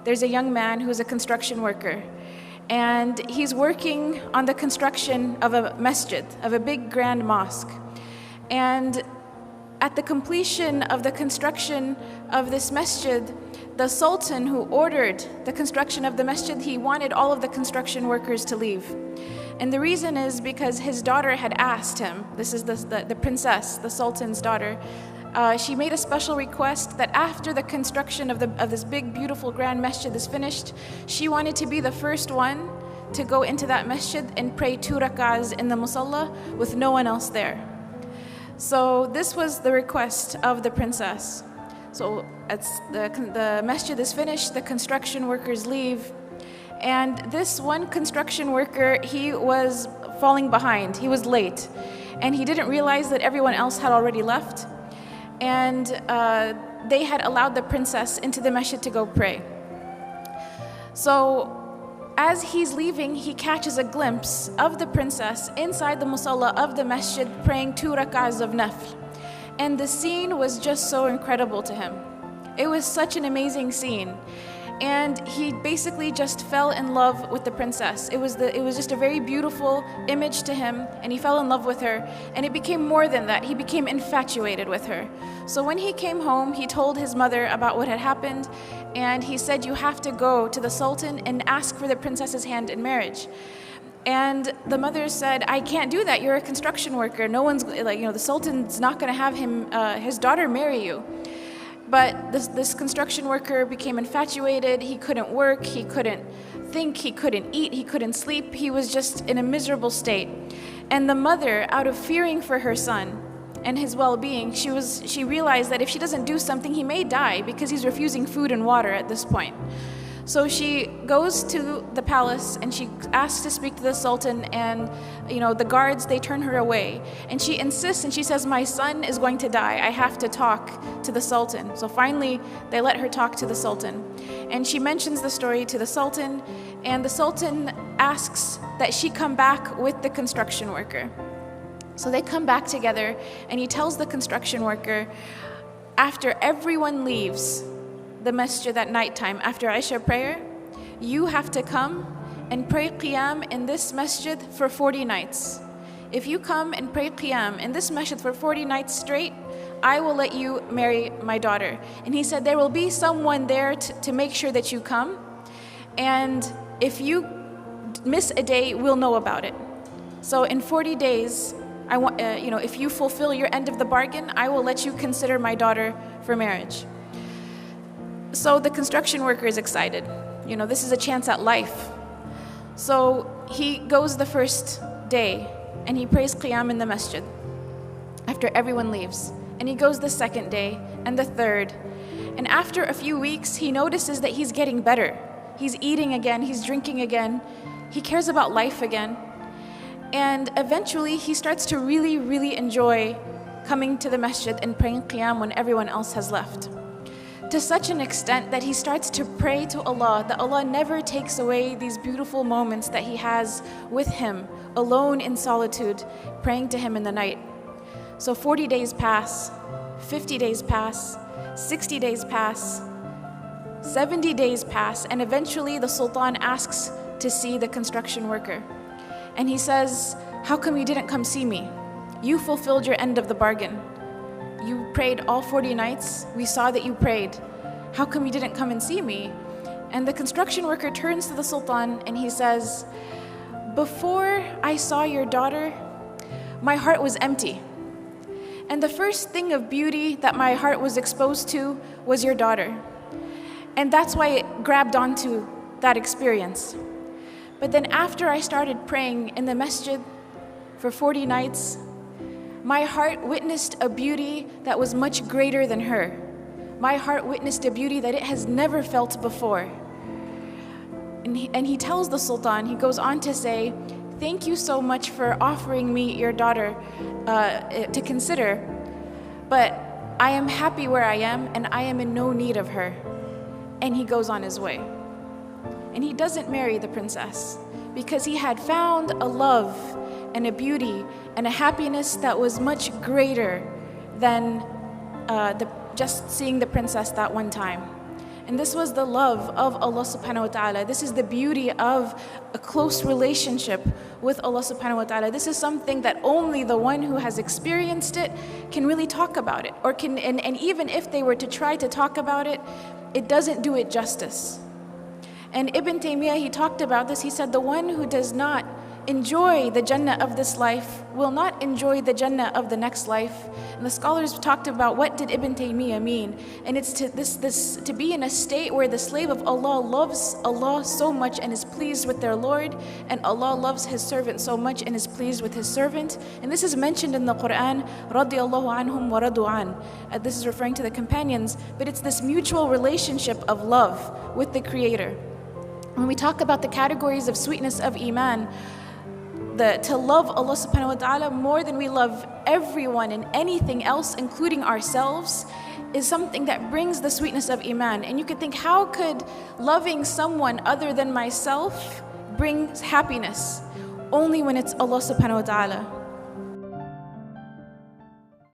there's a young man who's a construction worker. And he's working on the construction of a masjid, of a big grand mosque. And at the completion of the construction of this masjid, the sultan who ordered the construction of the masjid, he wanted all of the construction workers to leave. And the reason is because his daughter had asked him, this is the princess, the sultan's daughter, she made a special request that after the construction of this big, beautiful, grand masjid is finished, she wanted to be the first one to go into that masjid and pray 2 rak'ahs in the musalla with no one else there. So this was the request of the princess. So the masjid is finished, the construction workers leave, and this one construction worker, he was falling behind, he was late, and he didn't realize that everyone else had already left. And they had allowed the princess into the masjid to go pray. So as he's leaving, he catches a glimpse of the princess inside the musalla of the masjid praying 2 rak'ahs of nafl. And the scene was just so incredible to him. It was such an amazing scene. And he basically just fell in love with the princess. It was just a very beautiful image to him, and he fell in love with her. And it became more than that. He became infatuated with her. So when he came home, he told his mother about what had happened, and he said, you have to go to the sultan and ask for the princess's hand in marriage. And the mother said, I can't do that. You're a construction worker. No one's, the sultan's not going to have his daughter marry you. But this construction worker became infatuated. He couldn't work, he couldn't think, he couldn't eat, he couldn't sleep. He was just in a miserable state. And the mother, out of fearing for her son and his well-being, she realized that if she doesn't do something, he may die because he's refusing food and water at this point. So she goes to the palace and she asks to speak to the sultan, and the guards, they turn her away. And she insists and she says, my son is going to die. I have to talk to the sultan. So finally, they let her talk to the sultan. And she mentions the story to the sultan, and the sultan asks that she come back with the construction worker. So they come back together, and he tells the construction worker, after everyone leaves the masjid at nighttime, after Isha prayer, you have to come and pray qiyam in this masjid for 40 nights. If you come and pray qiyam in this masjid for 40 nights straight, I will let you marry my daughter. And he said, there will be someone there to make sure that you come. And if you miss a day, we'll know about it. So in 40 days, if you fulfill your end of the bargain, I will let you consider my daughter for marriage. So the construction worker is excited. This is a chance at life. So he goes the first day and he prays qiyam in the masjid after everyone leaves. And he goes the second day and the third. And after a few weeks, he notices that he's getting better. He's eating again, he's drinking again. He cares about life again. And eventually he starts to really, really enjoy coming to the masjid and praying qiyam when everyone else has left. To such an extent that he starts to pray to Allah, that Allah never takes away these beautiful moments that he has with him, alone in solitude, praying to him in the night. So 40 days pass, 50 days pass, 60 days pass, 70 days pass, and eventually the sultan asks to see the construction worker. And he says, how come you didn't come see me? You fulfilled your end of the bargain. You prayed all 40 nights. We saw that you prayed. How come you didn't come and see me? And the construction worker turns to the sultan and he says, before I saw your daughter, my heart was empty. And the first thing of beauty that my heart was exposed to was your daughter. And that's why it grabbed onto that experience. But then after I started praying in the masjid for 40 nights, my heart witnessed a beauty that was much greater than her. My heart witnessed a beauty that it has never felt before. And he tells the sultan, he goes on to say, thank you so much for offering me your daughter to consider, but I am happy where I am and I am in no need of her. And he goes on his way. And he doesn't marry the princess because he had found a love and a beauty and a happiness that was much greater than just seeing the princess that one time. And this was the love of Allah subhanahu wa ta'ala. This is the beauty of a close relationship with Allah subhanahu wa ta'ala. This is something that only the one who has experienced it can really talk about it. Or can, and even if they were to try to talk about it, it doesn't do it justice. And Ibn Taymiyyah, he talked about this. He said, the one who does not enjoy the Jannah of this life will not enjoy the Jannah of the next life. And the scholars talked about what did Ibn Taymiyyah mean. And it's to be in a state where the slave of Allah loves Allah so much and is pleased with their Lord, and Allah loves His servant so much and is pleased with His servant. And this is mentioned in the Quran, radiyallahu anhum wa radu an. This is referring to the companions, but it's this mutual relationship of love with the Creator. When we talk about the categories of sweetness of Iman, to love Allah subhanahu wa ta'ala more than we love everyone and anything else, including ourselves, is something that brings the sweetness of Iman. And you could think, how could loving someone other than myself bring happiness? Only when it's Allah subhanahu wa ta'ala.